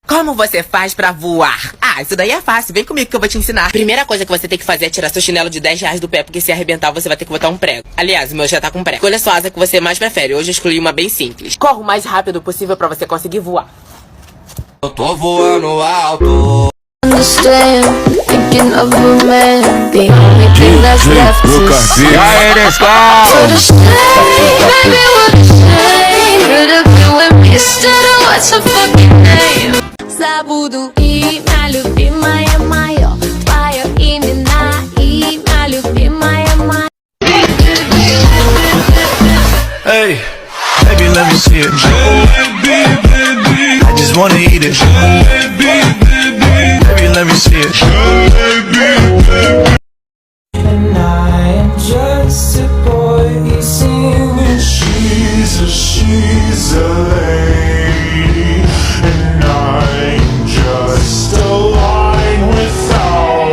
Como você faz pra voar? Ah, isso daí é fácil. Vem comigo que eu vou te ensinar. Primeira coisa que você tem que fazer é tirar seu chinelo de 10 reais do pé, porque se arrebentar você vai ter que botar um prego. Aliás, o meu já tá com prego. Escolha sua asa que você mais prefere. Hoje eu escolhi uma bem simples. Corra o mais rápido possível pra você conseguir voar. Eu tô voando alto. Understand, thinking of a man. The only thing that's left is E aí, let's go! what a shame, baby, what a shame. Could have been with me instead of what's her fucking name. Забуду имя любимая моё, твоё имя имя любимая моё. Hey, baby, let me see it. I just wanna eat it. Baby, let me see it. And I am just a boy singing. She's a lady.